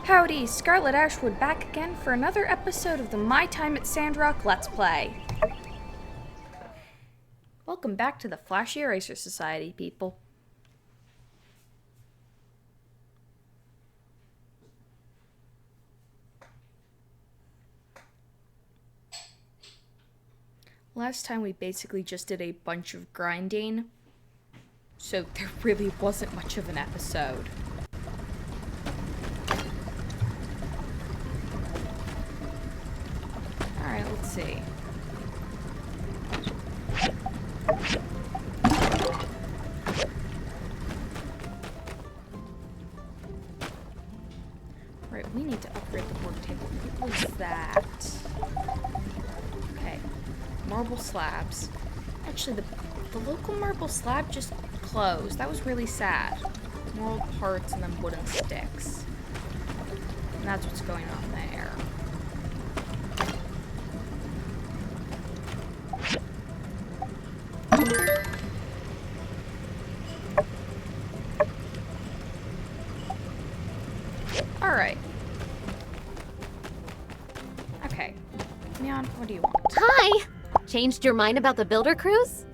Howdy, Scarlet Ashwood back again for another episode of the My Time at Sandrock Let's Play. Welcome back to the Flashy Eraser Society, people. Last time we basically just did a bunch of grinding, so there really wasn't much of an episode. Alright, let's see. Right, we need to upgrade the work table. What was that? Okay. Marble slabs. Actually, the local marble slab just closed. That was really sad. More parts and then wooden sticks. And that's what's going on there. Alright. Okay. Neon, what do you want? Hi! Changed your mind about the builder cruise?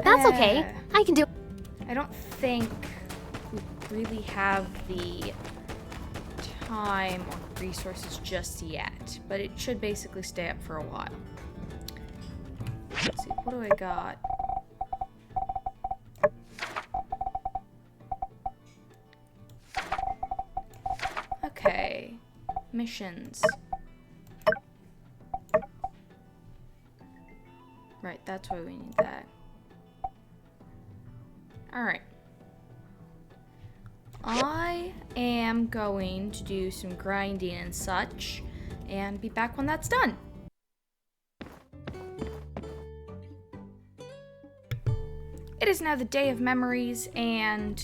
That's okay. I can do. I don't think we really have the time or resources just yet, but it should basically stay up for a while. Let's see, what do I got? Okay, missions. Right, that's why we need that. Alright. I am going to do some grinding and such, and be back when that's done. It is now the Day of Memories, and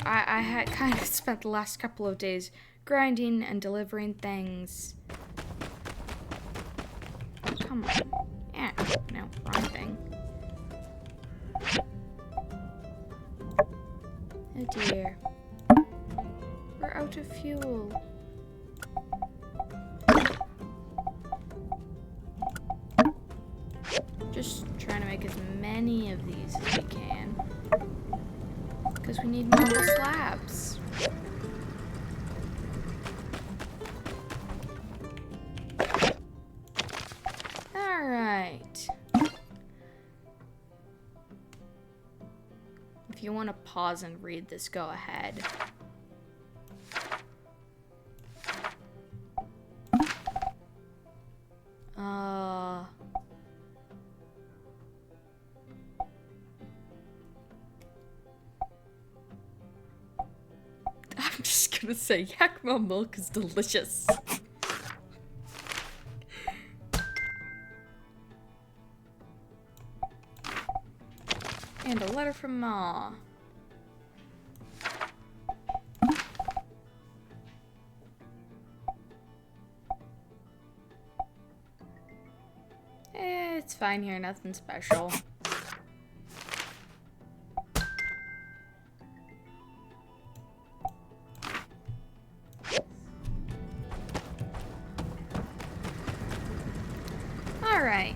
I had kind of spent the last couple of days grinding and delivering things. Come on. Yeah, no, wrong thing. Oh dear. We're out of fuel. Just trying to make as many of these as we can. Because we need marble slabs. Alright. If you want to pause and read this, go ahead. I'm just gonna say Yakima milk is delicious. And a letter from Ma. It's fine here, nothing special. Alright.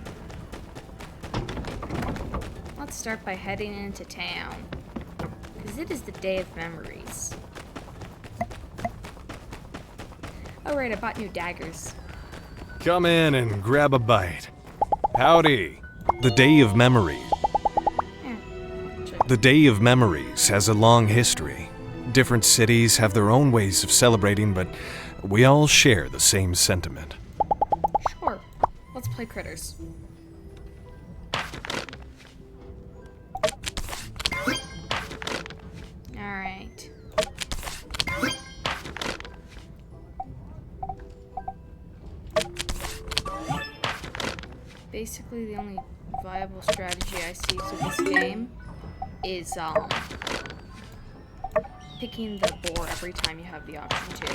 Let's start by heading into town, because it is the Day of Memories. Oh right, I bought new daggers. Come in and grab a bite. Howdy. The Day of Memories. The Day of Memories has a long history. Different cities have their own ways of celebrating, but we all share the same sentiment. Sure. Let's play Critters. Alright. Basically, the only viable strategy I see for this game is, picking the boar every time you have the option to.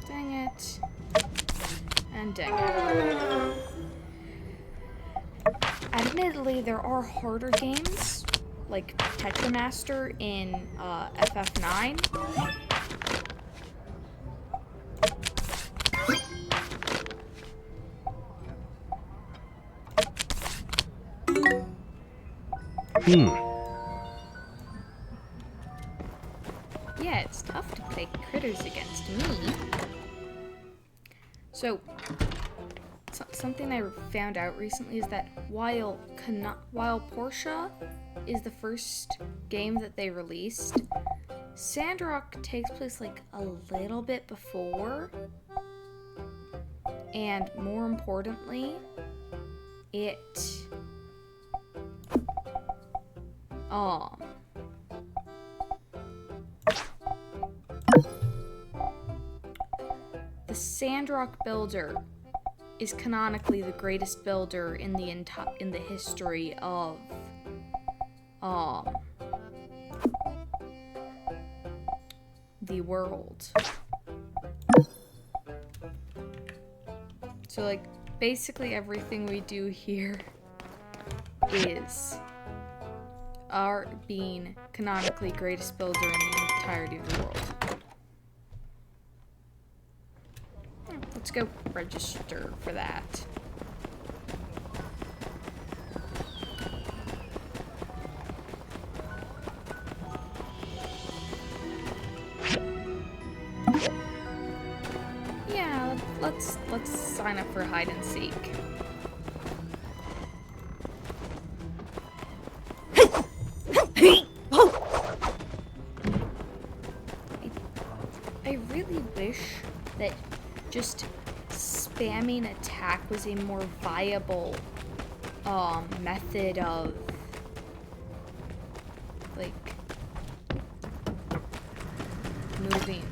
Dang it. And dang it. Admittedly, there are harder games, like Tetramaster in FF9. Yeah, it's tough to play critters against me. So, something I found out recently is that while Portia is the first game that they released, Sandrock takes place like a little bit before, and more importantly, the Sandrock builder is canonically the greatest builder in the history of the world. So like basically everything we do here is our being canonically greatest builder in the entirety of the world. Let's go register for that. Yeah, let's sign up for hide and seek. I really wish that just spamming attack was a more viable method of like moving.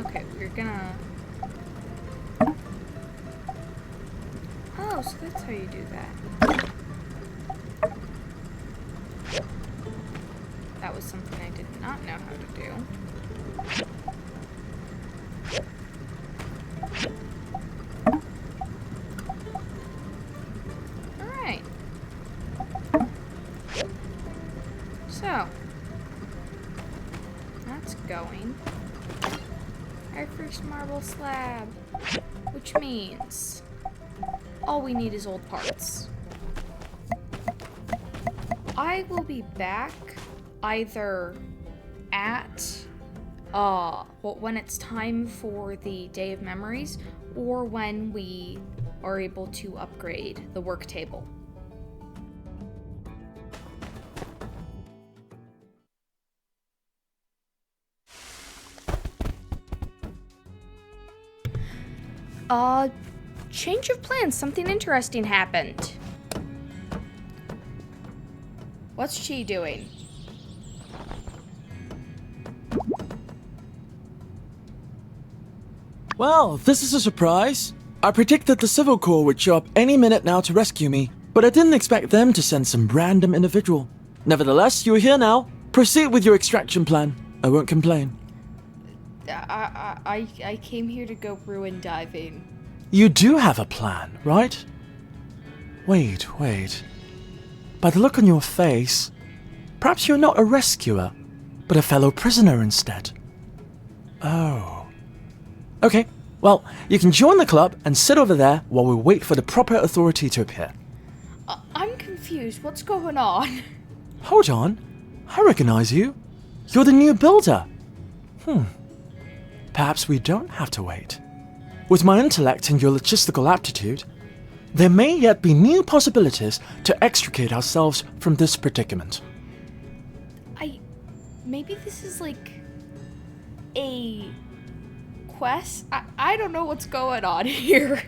Okay, we're gonna. Oh, so that's how you do that. That was something I did not know how to do. Alright. So, that's going. Our first marble slab, which means all we need is old parts. I will be back either at when it's time for the Day of Memories, or when we are able to upgrade the work table. Change of plans. Something interesting happened. What's she doing? Well, this is a surprise. I predicted the Civil Corps would show up any minute now to rescue me, but I didn't expect them to send some random individual. Nevertheless, you're here now. Proceed with your extraction plan. I won't complain. I came here to go ruin diving. You do have a plan, right? Wait. By the look on your face, perhaps you're not a rescuer, but a fellow prisoner instead. Oh. Okay, well, you can join the club and sit over there while we wait for the proper authority to appear. I'm confused. What's going on? Hold on. I recognize you. You're the new builder. Perhaps we don't have to wait. With my intellect and your logistical aptitude, there may yet be new possibilities to extricate ourselves from this predicament. Maybe this is like a quest? I don't know what's going on here.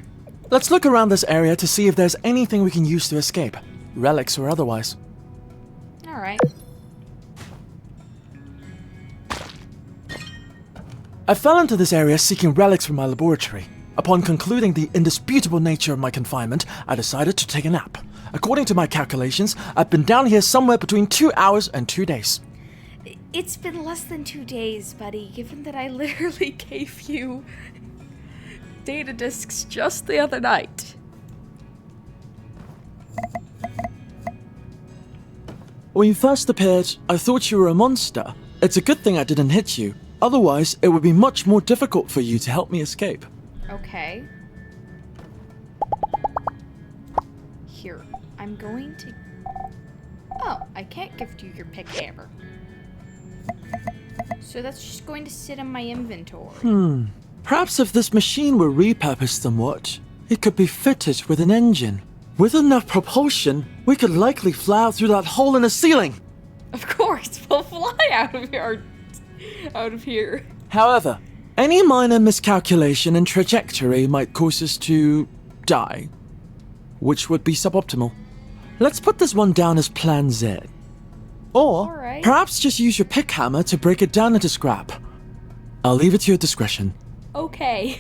Let's look around this area to see if there's anything we can use to escape, relics or otherwise. Alright. I fell into this area seeking relics from my laboratory. Upon concluding the indisputable nature of my confinement, I decided to take a nap. According to my calculations, I've been down here somewhere between 2 hours and 2 days. It's been less than 2 days, buddy, given that I literally gave you data disks just the other night. When you first appeared, I thought you were a monster. It's a good thing I didn't hit you. Otherwise, it would be much more difficult for you to help me escape. Okay. Here, I'm going to... Oh, I can't gift you your pick hammer. So that's just going to sit in my inventory. Perhaps if this machine were repurposed somewhat, it could be fitted with an engine. With enough propulsion, we could likely fly out through that hole in the ceiling. Of course, we'll fly out of here. However, any minor miscalculation in trajectory might cause us to die, which would be suboptimal. Let's put this one down as Plan Z. Or Alright. perhaps just use your pick hammer to break it down into scrap. I'll leave it to your discretion. Okay.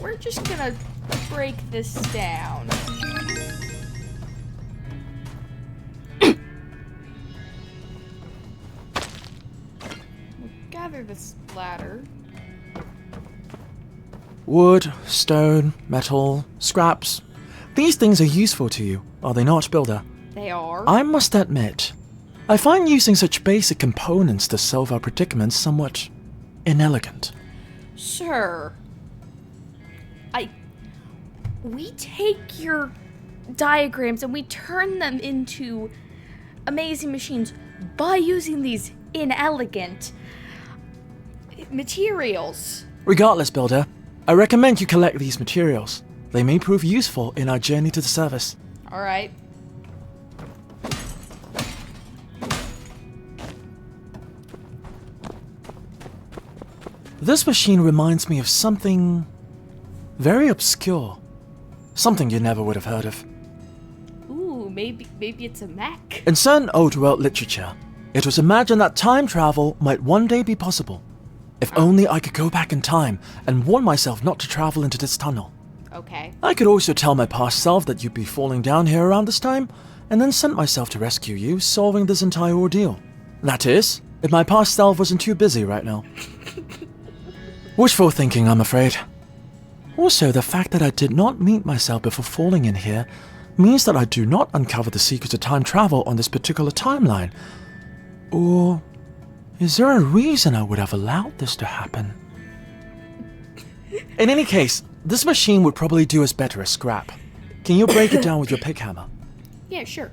We're just gonna break this down. We'll gather this ladder. Wood, stone, metal, scraps. These things are useful to you, are they not, Builder? They are. I must admit, I find using such basic components to solve our predicaments somewhat inelegant. Sir. We take your diagrams and we turn them into amazing machines by using these inelegant materials. Regardless, Builder, I recommend you collect these materials. They may prove useful in our journey to the surface. Alright. This machine reminds me of something very obscure. Something you never would have heard of. Ooh, maybe it's a mech. In certain old world literature, it was imagined that time travel might one day be possible. If only I could go back in time and warn myself not to travel into this tunnel. Okay. I could also tell my past self that you'd be falling down here around this time, and then sent myself to rescue you, solving this entire ordeal. That is, if my past self wasn't too busy right now. Wishful thinking, I'm afraid. Also, the fact that I did not meet myself before falling in here means that I do not uncover the secrets of time travel on this particular timeline. Or is there a reason I would have allowed this to happen? In any case, this machine would probably do us better as scrap. Can you break it down with your pick hammer? Yeah, sure.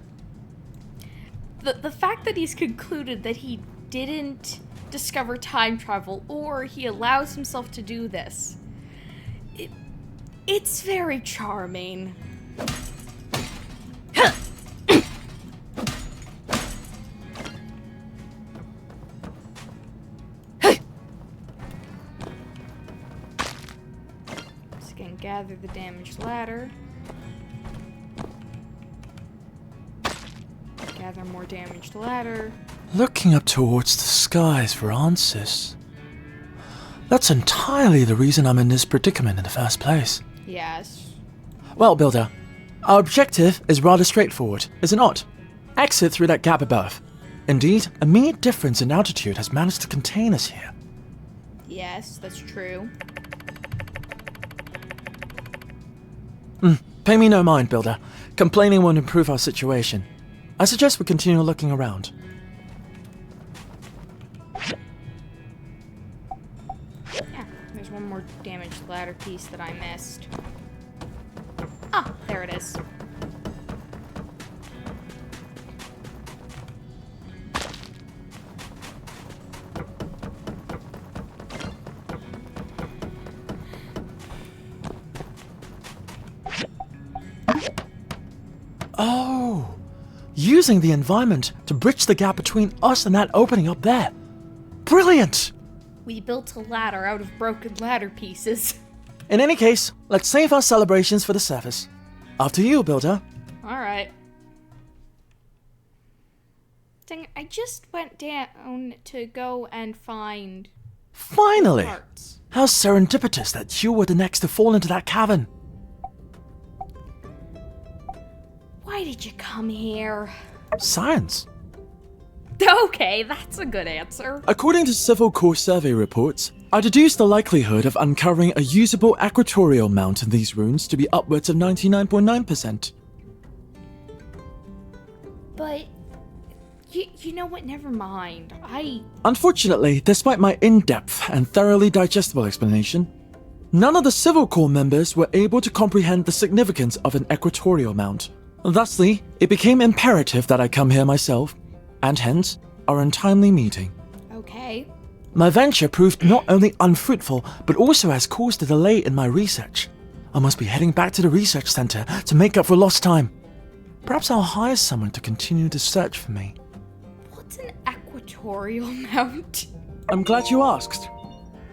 The fact that he's concluded that he didn't discover time travel or he allows himself to do this, it's very charming. Just gonna gather the damaged ladder. Gather more damaged ladder. Looking up towards the skies for answers. That's entirely the reason I'm in this predicament in the first place. Yes. Well, Builder, our objective is rather straightforward, is it not? Exit through that gap above. Indeed, a mere difference in altitude has managed to contain us here. Yes, that's true. Pay me no mind, Builder. Complaining won't improve our situation. I suggest we continue looking around. Yeah, there's one more damaged ladder piece that I missed. Ah, there it is. Oh, using the environment to bridge the gap between us and that opening up there. Brilliant! We built a ladder out of broken ladder pieces. In any case, let's save our celebrations for the surface. After you, Builder. Alright. Dang, I just went down to go and find Finally! parts. How serendipitous that you were the next to fall into that cavern. Why did you come here? Science. Okay, that's a good answer. According to Civil Corps survey reports, I deduce the likelihood of uncovering a usable equatorial mount in these ruins to be upwards of 99.9%. But, you know what, never mind. Unfortunately, despite my in-depth and thoroughly digestible explanation, none of the Civil Corps members were able to comprehend the significance of an equatorial mount. Thusly, it became imperative that I come here myself, and hence, our untimely meeting. Okay. My venture proved not only unfruitful, but also has caused a delay in my research. I must be heading back to the research center to make up for lost time. Perhaps I'll hire someone to continue the search for me. What's an equatorial mount? I'm glad you asked.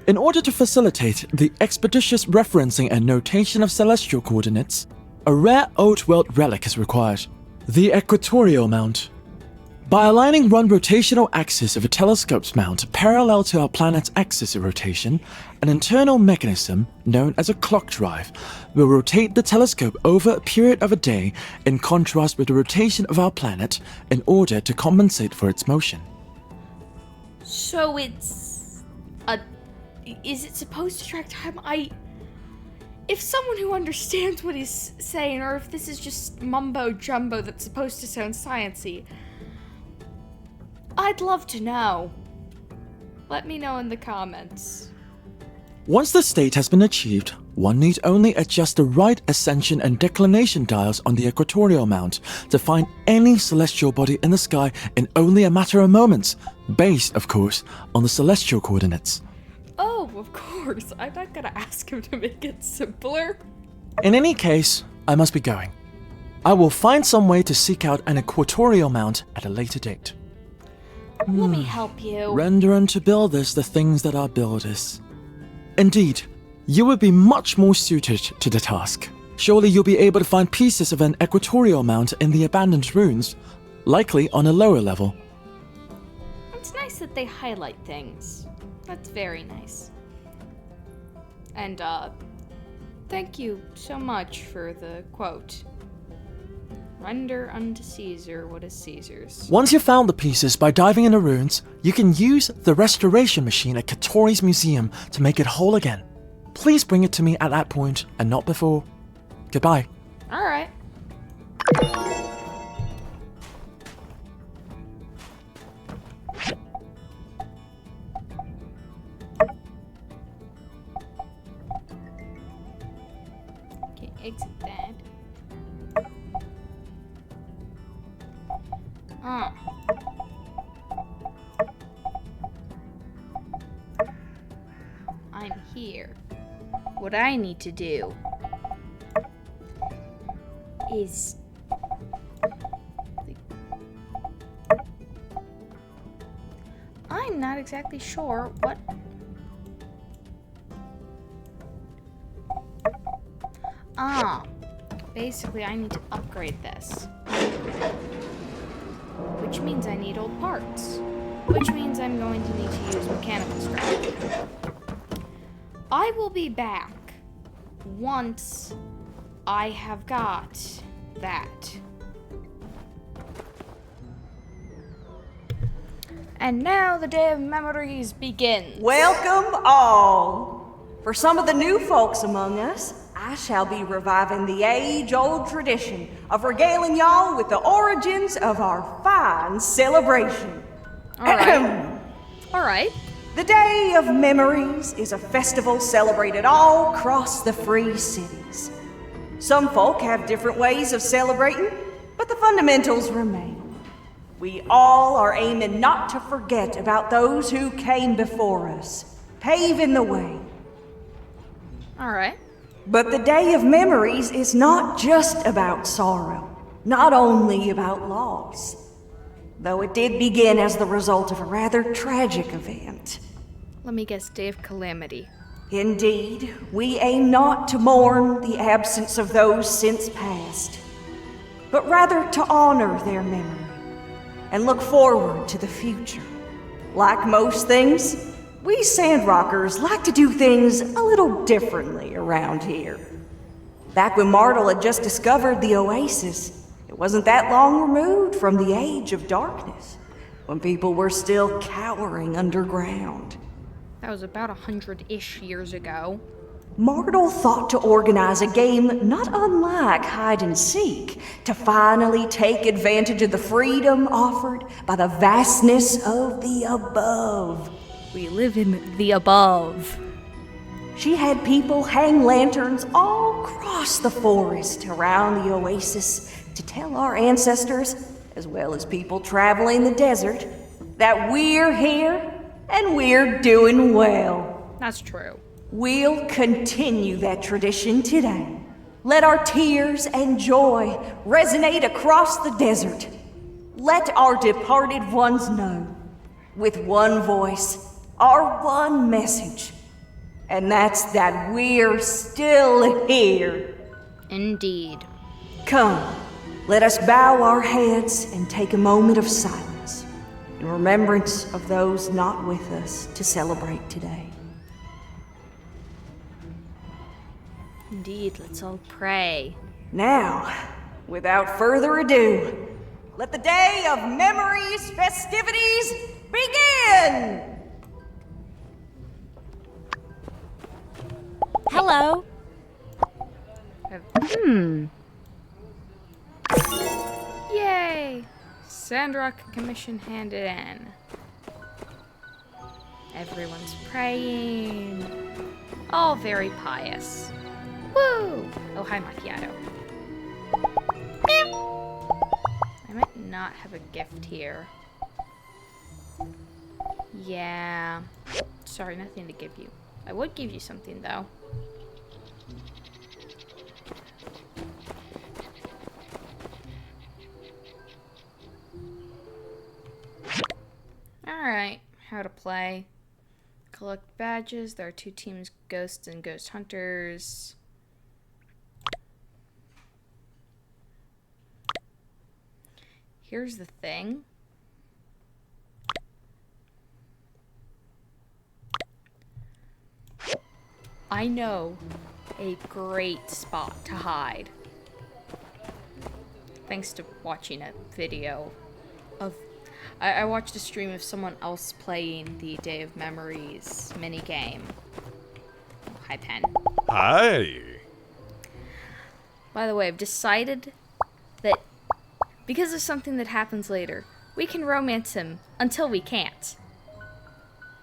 In order to facilitate the expeditious referencing and notation of celestial coordinates, a rare old world relic is required, the equatorial mount. By aligning one rotational axis of a telescope's mount parallel to our planet's axis of rotation, an internal mechanism known as a clock drive will rotate the telescope over a period of a day in contrast with the rotation of our planet in order to compensate for its motion. So it's is it supposed to track time? If someone who understands what he's saying, or if this is just mumbo jumbo that's supposed to sound sciencey, I'd love to know. Let me know in the comments. Once the state has been achieved, one need only adjust the right ascension and declination dials on the equatorial mount to find any celestial body in the sky in only a matter of moments, based, of course, on the celestial coordinates. Oh, of course. I'm not gonna ask him to make it simpler. In any case, I must be going. I will find some way to seek out an equatorial mount at a later date. Let me help you. Render unto builders the things that are builders. Indeed, you would be much more suited to the task. Surely you'll be able to find pieces of an equatorial mount in the abandoned ruins, likely on a lower level. It's nice that they highlight things. That's very nice. And, thank you so much for the quote. Render unto Caesar what is Caesar's. Once you've found the pieces by diving in the ruins, you can use the restoration machine at Katori's museum to make it whole again. Please bring it to me at that point and not before. Goodbye. Alright. Okay, exit that. I'm here. What I need to do is I'm not exactly sure what basically I need to upgrade this. Which means I need old parts. Which means I'm going to need to use mechanical scrap. I will be back once I have got that. And now the Day of Memories begins. Welcome all. For some of the new folks among us, I shall be reviving the age-old tradition of regaling y'all with the origins of our fine celebration. All right. All right. The Day of Memories is a festival celebrated all across the free cities. Some folk have different ways of celebrating, but the fundamentals remain. We all are aiming not to forget about those who came before us, paving the way. All right. But the Day of Memories is not just about sorrow, not only about loss, though it did begin as the result of a rather tragic event. Let me guess, Day of Calamity. Indeed, we aim not to mourn the absence of those since passed, but rather to honor their memory and look forward to the future. Like most things, we Sandrockers like to do things a little differently around here. Back when Martel had just discovered the oasis, it wasn't that long removed from the Age of Darkness, when people were still cowering underground. That was about 100-ish years ago. Mardle thought to organize a game not unlike hide and seek to finally take advantage of the freedom offered by the vastness of the above. We live in the above. She had people hang lanterns all across the forest around the oasis to tell our ancestors, as well as people traveling the desert, that we're here and we're doing well. That's true. We'll continue that tradition today. Let our tears and joy resonate across the desert. Let our departed ones know, with one voice, our one message. And that's that we're still here. Indeed. Come, let us bow our heads and take a moment of silence in remembrance of those not with us to celebrate today. Indeed, let's all pray. Now, without further ado, let the Day of Memories festivities begin! Hello. Yay! Sandrock commission handed in. Everyone's praying. All very pious. Woo! Oh, hi, Macchiato. I might not have a gift here. Yeah. Sorry, nothing to give you. I would give you something, though. Alright, how to play. Collect badges. There are 2 teams, Ghosts and Ghost Hunters. Here's the thing. I know a great spot to hide. Thanks to watching a video of... I watched a stream of someone else playing the Day of Memories minigame. Oh, hi, Pen. Hi. By the way, I've decided that because of something that happens later, we can romance him until we can't.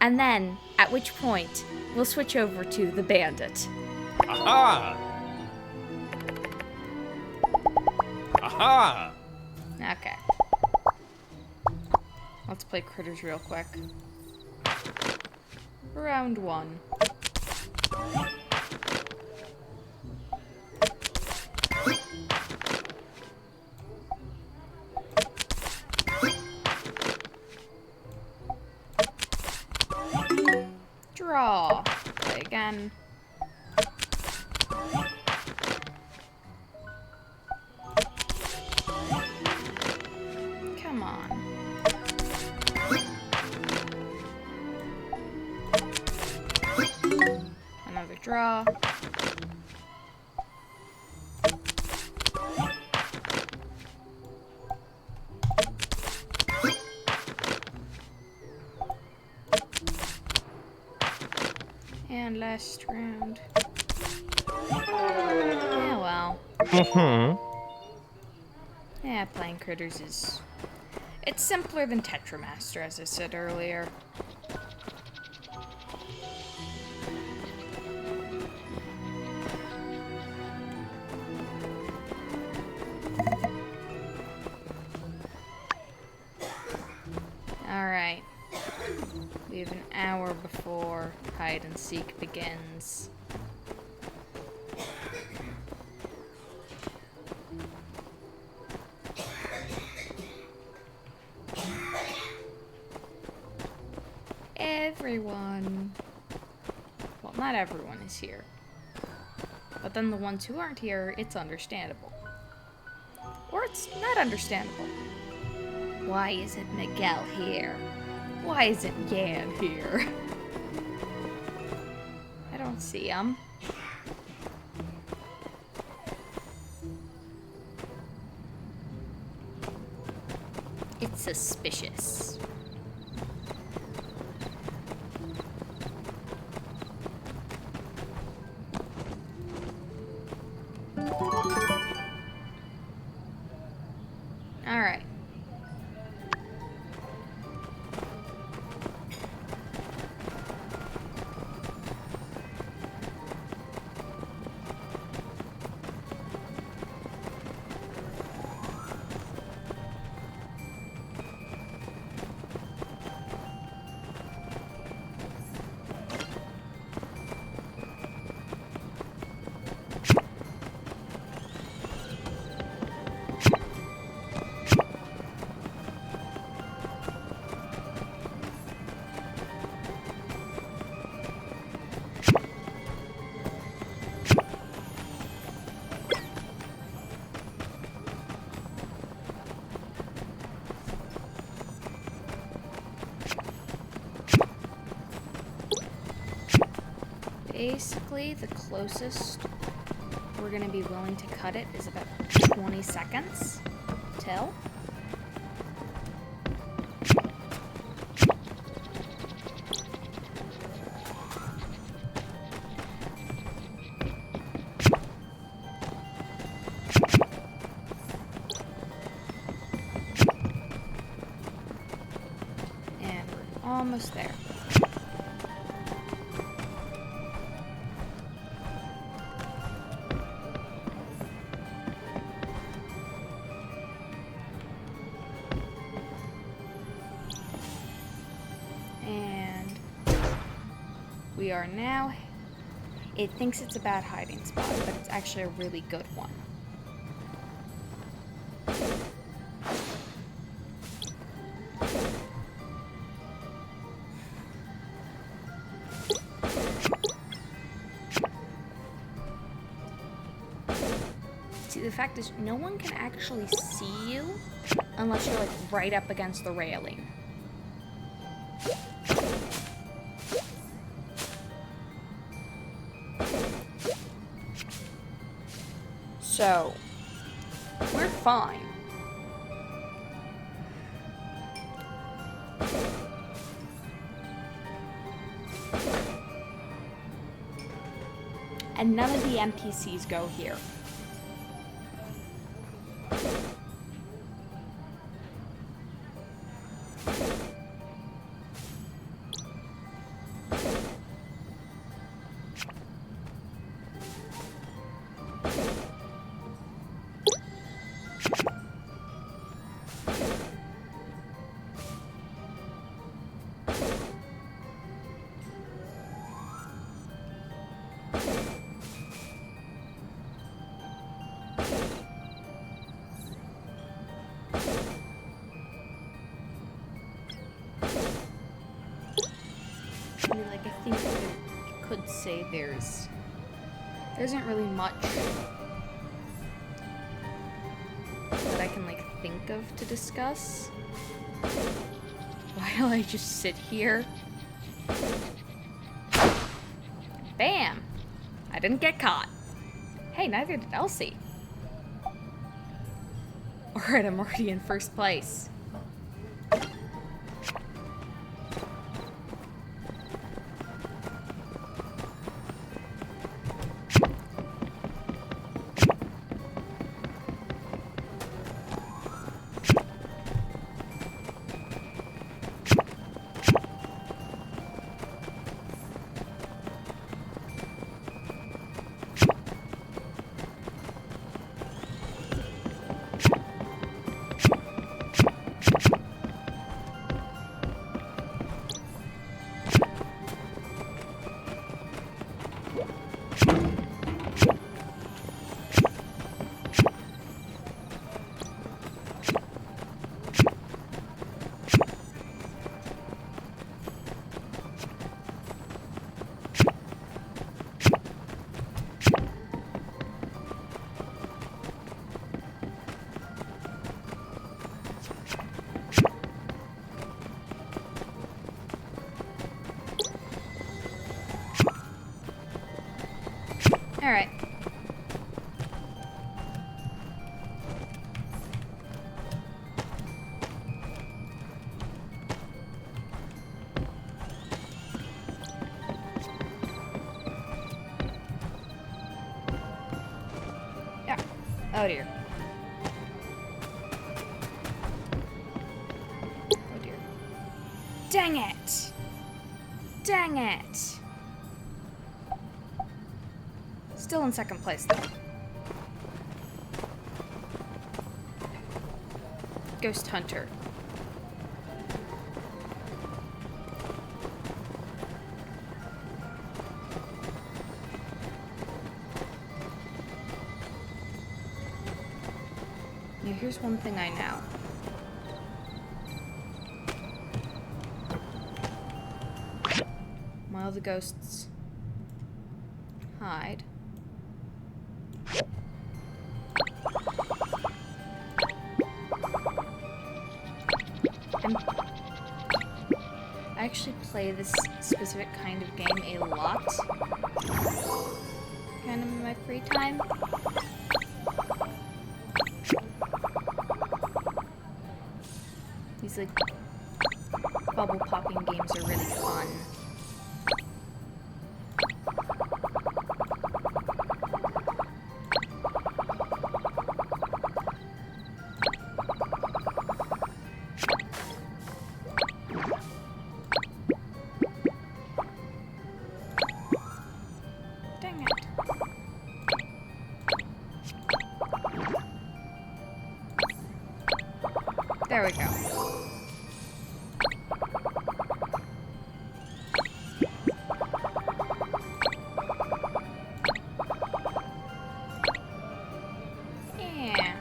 And then, at which point, we'll switch over to the bandit. Aha! Aha! Okay. Let's play Critters real quick. Round 1. Draw. Play again. Come on. Another draw. And last round. Yeah, well. Yeah, playing Critters is... It's simpler than Tetramaster, as I said earlier. Alright. We have an hour before hide and seek begins. Everyone. Well, not everyone is here. But then the ones who aren't here, it's understandable. Or it's not understandable. Why isn't Miguel here? Why isn't Yan here? I don't see him. It's suspicious. Basically, the closest we're gonna be willing to cut it is about 20 seconds till. And we're almost there. And we are now, it thinks it's a bad hiding spot, but it's actually a really good one. See, the fact is, no one can actually see you unless you're like right up against the railing. So, we're fine. And none of the NPCs go here. I mean, like, I think I could say there isn't really much that I can, like, think of to discuss while I just sit here. Bam! I didn't get caught. Hey, neither did Elsie. Alright, I'm already in first place. Alright. Yeah. Oh dear. Oh dear. Dang it! Dang it! Still in second place, though. Ghost Hunter. Yeah, here's one thing I know. While the ghosts hide, I actually play this specific kind of game a lot. Kind of in my free time. These like bubble popping games are really fun. Dang it. There we go. Yeah.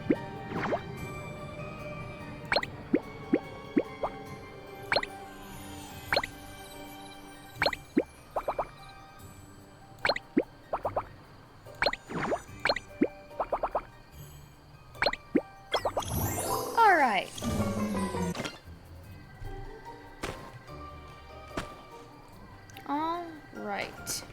All right. All right.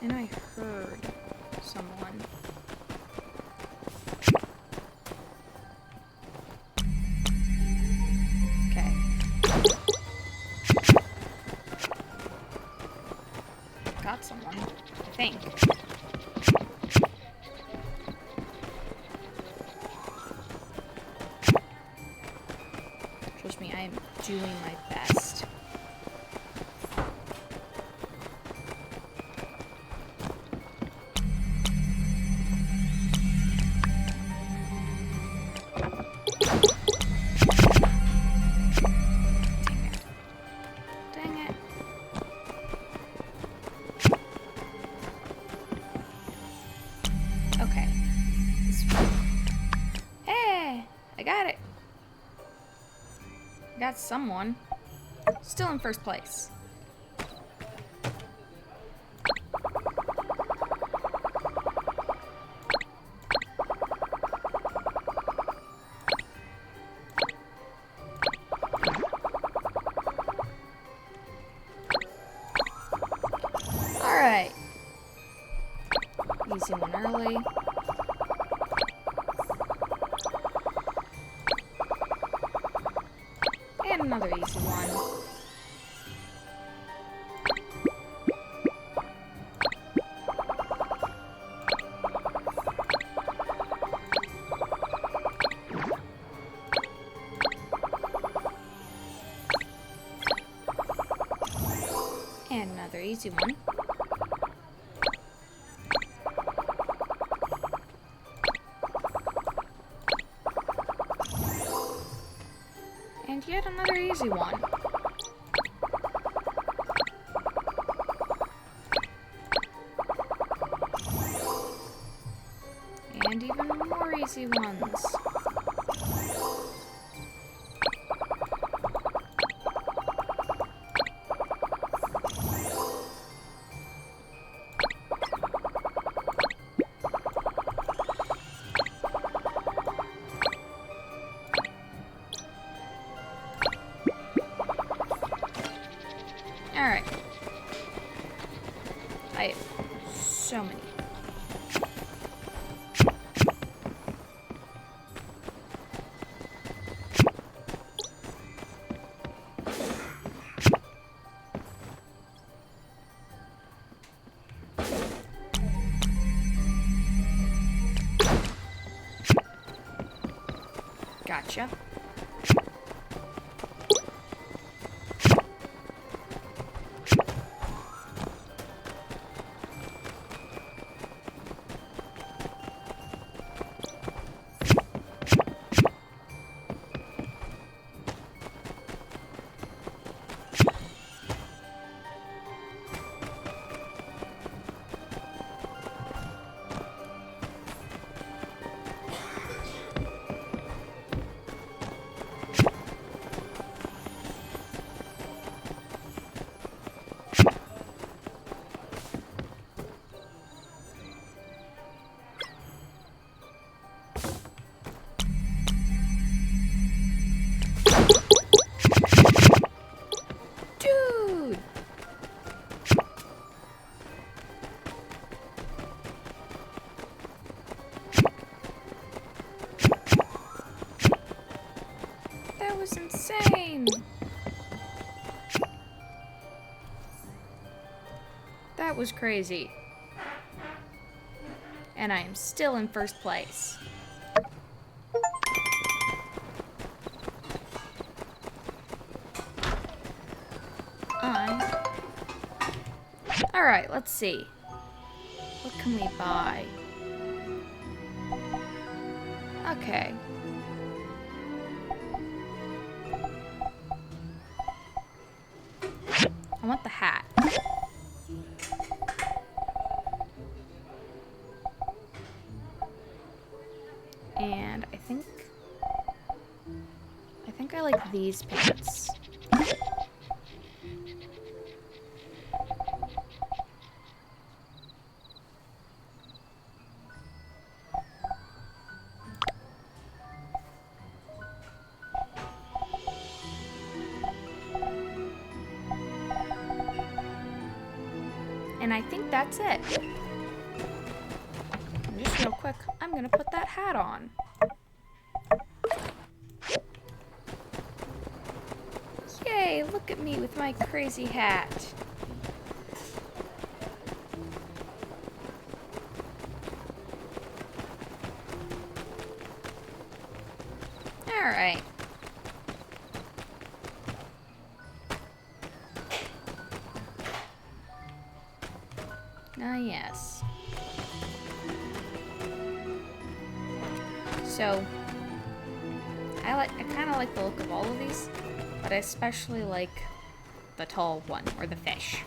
And I heard someone. Okay. Got someone, I think. Trust me, I am doing my best. Dang it. Okay. Hey! I got it. Got someone. Still in first place. Alright. Easy one early. And another easy one. And another easy one. And yet another easy one. And even more easy ones. Alright. I have so many. Gotcha. was insane. That was crazy. And I am still in first place. Alright, let's see. What can we buy? Okay. I want the hat. And I think I like these pants. And I think that's it. And just real quick, I'm gonna put that hat on. Yay, look at me with my crazy hat. Alright. Ah, yes. So, I kind of like the look of all of these, but I especially like the tall one, or the fish.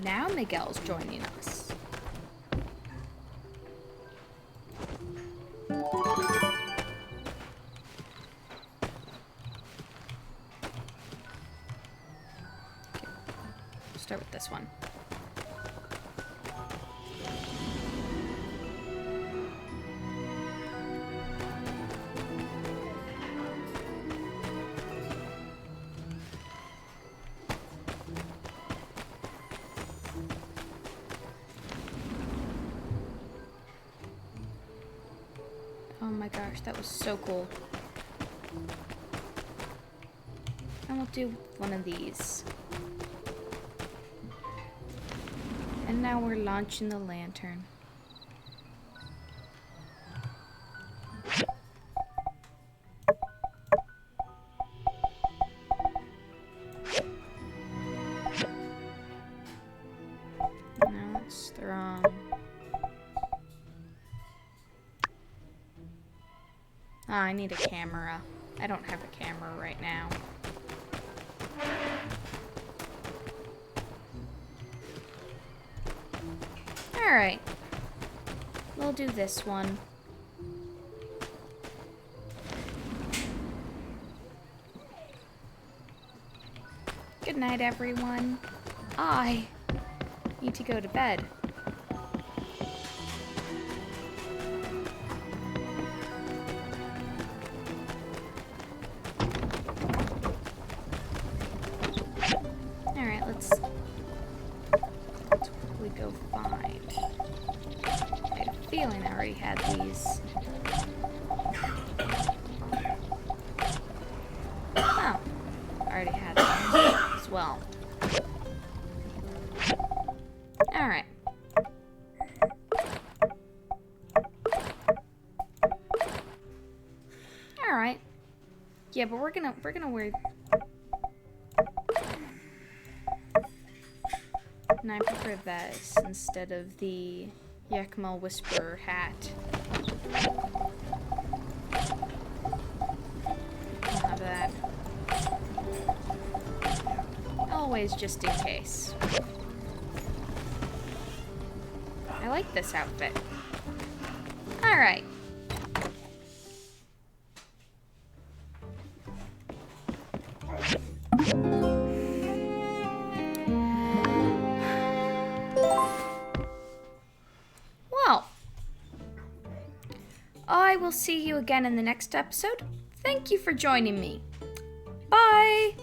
Now Miguel's joining us. Start with this one. Oh my gosh, that was so cool. And we'll do one of these. And now we're launching the lantern. Now it's strong. Ah, I need a camera. I don't have a camera right now. Alright. We'll do this one. Good night, everyone. I need to go to bed. Alright, let's quickly go find. I had a feeling I already had these. Oh, I already had them as well. Alright. Alright. Yeah, but we're gonna wear. And I prefer this instead of the Yakima Whisperer hat. I'll have that. Always, just in case. I like this outfit. Alright. Well, I will see you again in the next episode. Thank you for joining me. Bye!